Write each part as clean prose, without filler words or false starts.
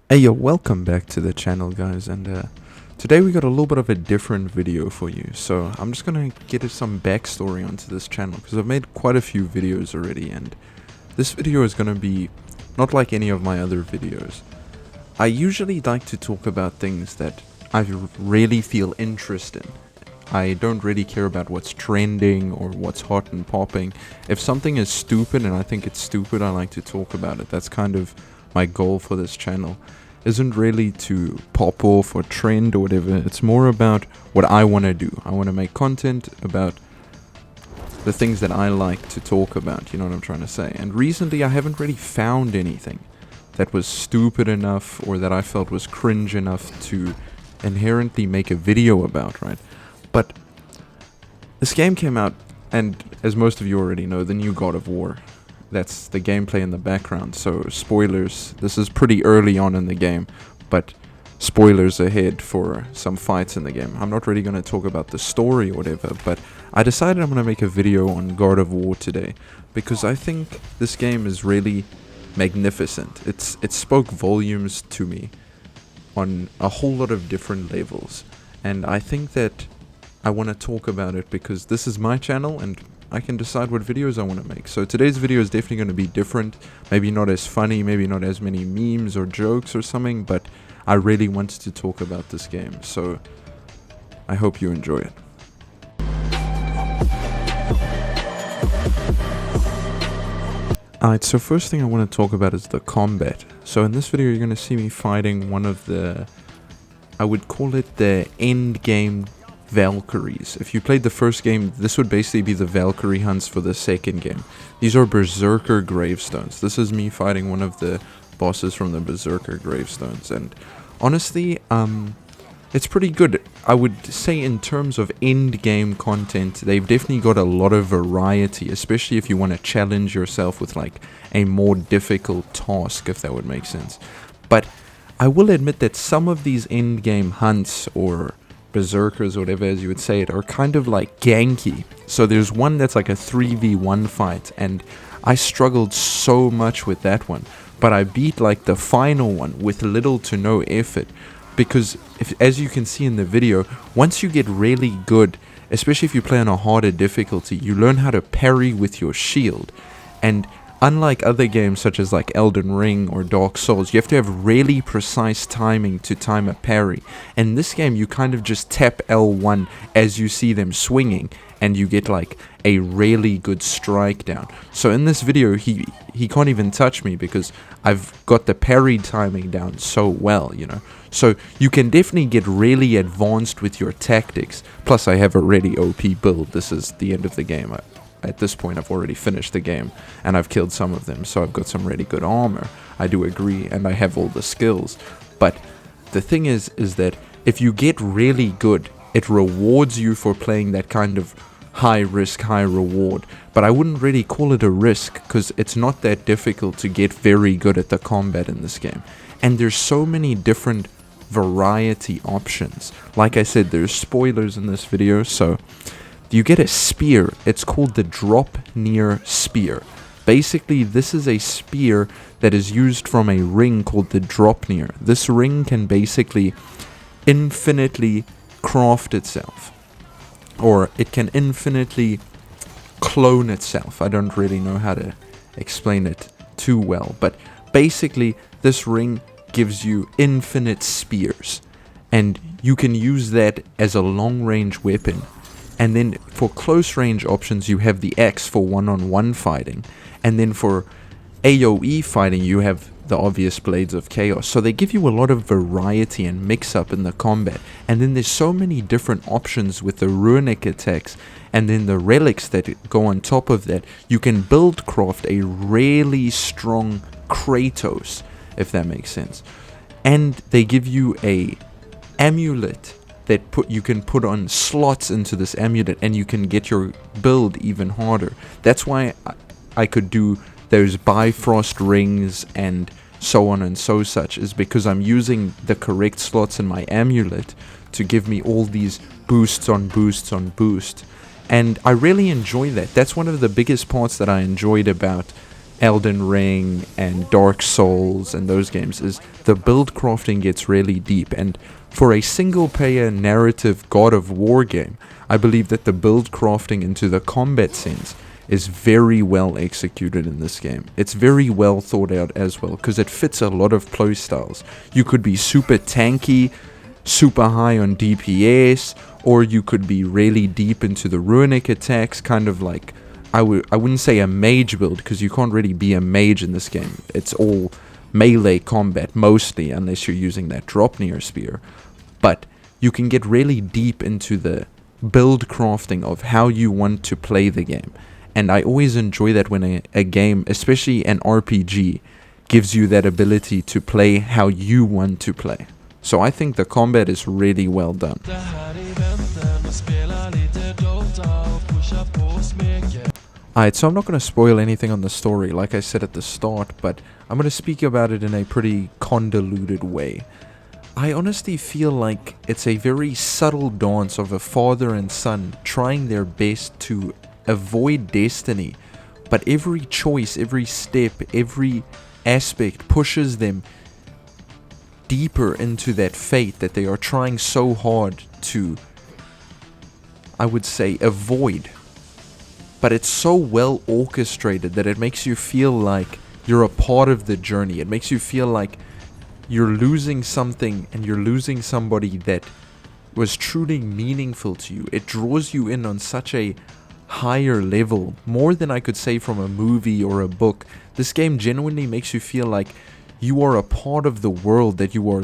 Hey yo, welcome back to the channel guys, and today we got a little bit of a different video for you. So I'm just gonna get some backstory onto this channel because I've made quite a few videos already, and this video is gonna be not like any of my other videos. I usually like to talk about things that I really feel interest in. I don't really care about what's trending or what's hot and popping. If something is stupid and I think it's stupid, I like to talk about it. That's kind of my goal for this channel. Isn't really to pop off or trend or whatever. It's more about what I want to do. I want to make content about the things that I like to talk about, you know what I'm trying to say. And recently I haven't really found anything that was stupid enough or that I felt was cringe enough to inherently make a video about, right? But this game came out, and as most of you already know, the new God of War. That's the gameplay in the background, so spoilers. This is pretty early on in the game, but spoilers ahead for some fights in the game. I'm not really going to talk about the story or whatever, but I decided I'm going to make a video on God of War today, because I think this game is really magnificent. It spoke volumes to me on a whole lot of different levels, and I think that I want to talk about it because this is my channel and I can decide what videos I want to make. So today's video is definitely going to be different. Maybe not as funny, maybe not as many memes or jokes or something, but I really wanted to talk about this game. So I hope you enjoy it. Alright, so first thing I want to talk about is the combat. So in this video you're going to see me fighting one of the, I would call it the end game Valkyries. If you played the first game, this would basically be the Valkyrie hunts for the second game. These are Berserker gravestones. This is me fighting one of the bosses from the Berserker gravestones, and honestly, it's pretty good. I would say in terms of end game content, they've definitely got a lot of variety, especially if you want to challenge yourself with like a more difficult task, if that would make sense. But I will admit that some of these end game hunts or berserkers or whatever as you would say it are kind of like ganky. So there's one that's like a 3v1 fight, and I struggled so much with that one, but I beat like the final one with little to no effort, because as you can see in the video, once you get really good, especially if you play on a harder difficulty, you learn how to parry with your shield. And unlike other games such as like Elden Ring or Dark Souls, you have to have really precise timing to time a parry. In this game, you kind of just tap L1 as you see them swinging, and you get like a really good strike down. So in this video, he can't even touch me because I've got the parry timing down so well, you know. So you can definitely get really advanced with your tactics. Plus, I have a really OP build. This is the end of the game. At this point, I've already finished the game, and I've killed some of them, so I've got some really good armor. I do agree, and I have all the skills. But the thing is that if you get really good, it rewards you for playing that kind of high risk, high reward. But I wouldn't really call it a risk, because it's not that difficult to get very good at the combat in this game. And there's so many different variety options. Like I said, there's spoilers in this video, so you get a spear. It's called the drop near spear. Basically, this is a spear that is used from a ring called the drop near. This ring can basically infinitely craft itself, or it can infinitely clone itself. I don't really know how to explain it too well, but basically this ring gives you infinite spears, and you can use that as a long range weapon. And then for close range options, you have the X for one-on-one fighting. And then for AoE fighting, you have the obvious Blades of Chaos. So they give you a lot of variety and mix-up in the combat. And then there's so many different options with the runic attacks. And then the relics that go on top of that. You can build craft a really strong Kratos, if that makes sense. And they give you a amulet that you can put on slots into this amulet, and you can get your build even harder. That's why I could do those Bifrost rings and so on and so such, is because I'm using the correct slots in my amulet to give me all these boosts on boosts on boost. And I really enjoy that. That's one of the biggest parts that I enjoyed about Elden Ring and Dark Souls and those games is the build crafting gets really deep, and for a single player narrative God of War game, I believe that the build crafting into the combat sense is very well executed in this game. It's very well thought out as well, because it fits a lot of play styles. You could be super tanky, super high on DPS, or you could be really deep into the runic attacks, kind of like, I wouldn't say a mage build, because you can't really be a mage in this game. It's all melee combat mostly, unless you're using that Dropnir spear. But you can get really deep into the build crafting of how you want to play the game. And I always enjoy that when a game, especially an RPG, gives you that ability to play how you want to play. So I think the combat is really well done. Alright, so I'm not going to spoil anything on the story, like I said at the start, but I'm going to speak about it in a pretty convoluted way. I honestly feel like it's a very subtle dance of a father and son trying their best to avoid destiny, but every choice, every step, every aspect pushes them deeper into that fate that they are trying so hard to, I would say, avoid. But it's so well orchestrated that it makes you feel like you're a part of the journey. It makes you feel like you're losing something, and you're losing somebody that was truly meaningful to you. It draws you in on such a higher level, more than I could say from a movie or a book. This game genuinely makes you feel like you are a part of the world that you are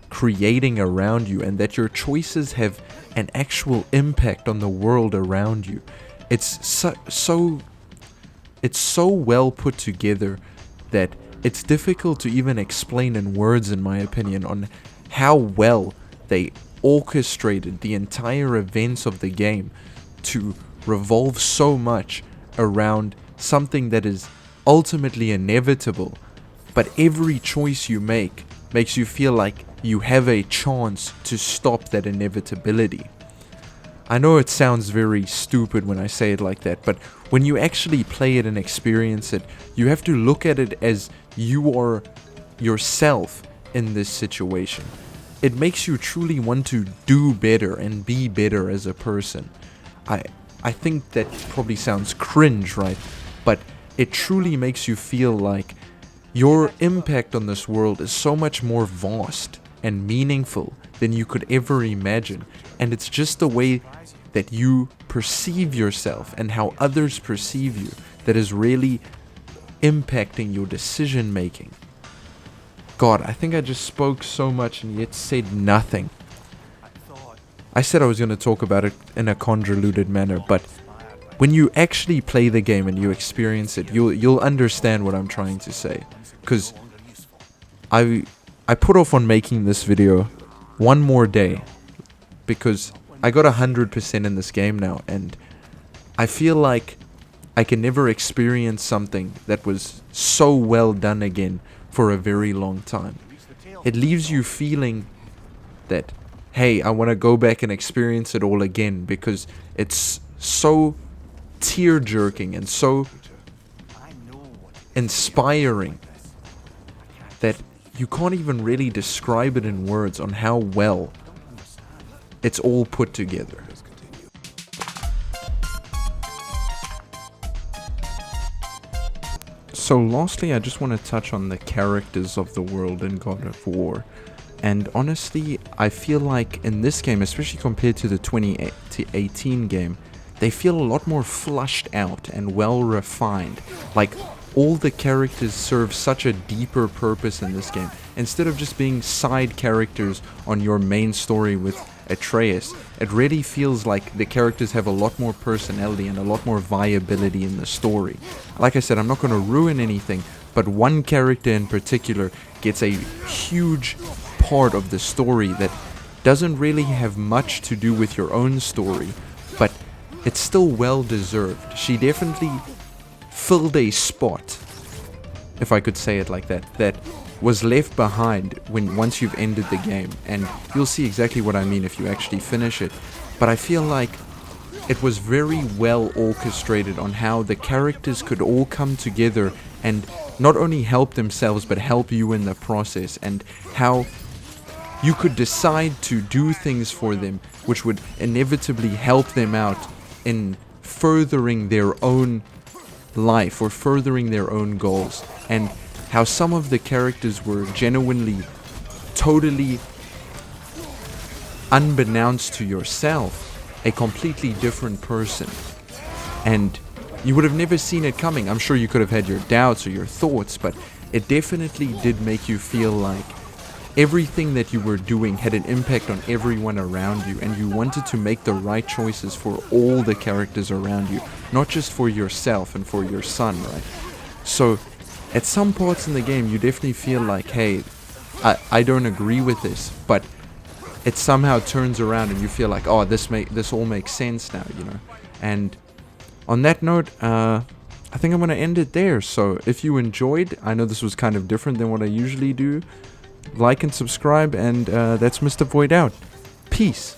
creating around you, and that your choices have an actual impact on the world around you. It's so well put together that it's difficult to even explain in words, in my opinion, on how well they orchestrated the entire events of the game to revolve so much around something that is ultimately inevitable, but every choice you make makes you feel like you have a chance to stop that inevitability. I know it sounds very stupid when I say it like that, but when you actually play it and experience it, you have to look at it as you are yourself in this situation. It makes you truly want to do better and be better as a person. I think that probably sounds cringe, right? But it truly makes you feel like your impact on this world is so much more vast and meaningful than you could ever imagine. And it's just the way that you perceive yourself and how others perceive you that is really impacting your decision making. God, I think I just spoke so much and yet said nothing. I said I was going to talk about it in a convoluted manner, but when you actually play the game and you experience it, you'll understand what I'm trying to say. Because I put off on making this video one more day because I got 100% in this game now, and I feel like I can never experience something that was so well done again for a very long time. It leaves you feeling that, hey, I want to go back and experience it all again, because it's so tear-jerking and so inspiring that you can't even really describe it in words on how well it's all put together. So lastly, I just want to touch on the characters of the world in God of War. And honestly, I feel like in this game, especially compared to the 2018 game, they feel a lot more flushed out and well refined. Like, all the characters serve such a deeper purpose in this game. Instead of just being side characters on your main story with Atreus, it really feels like the characters have a lot more personality and a lot more viability in the story. Like I said, I'm not going to ruin anything, but one character in particular gets a huge part of the story that doesn't really have much to do with your own story, but it's still well deserved. She definitely filled a spot, if I could say it like that, that was left behind once you've ended the game, and you'll see exactly what I mean if you actually finish it. But I feel like it was very well orchestrated on how the characters could all come together and not only help themselves but help you in the process, and how you could decide to do things for them which would inevitably help them out in furthering their own life or furthering their own goals, and how some of the characters were genuinely totally unbeknownst to yourself a completely different person, and you would have never seen it coming. I'm sure you could have had your doubts or your thoughts, but it definitely did make you feel like everything that you were doing had an impact on everyone around you, and you wanted to make the right choices for all the characters around you, not just for yourself and for your son, right? So at some parts in the game you definitely feel like, hey, I don't agree with this, but it somehow turns around and you feel like, oh, this all makes sense now, you know. And on that note, I think I'm going to end it there. So if you enjoyed, I know this was kind of different than what I usually do, like and subscribe, and that's Mr. Void out. Peace.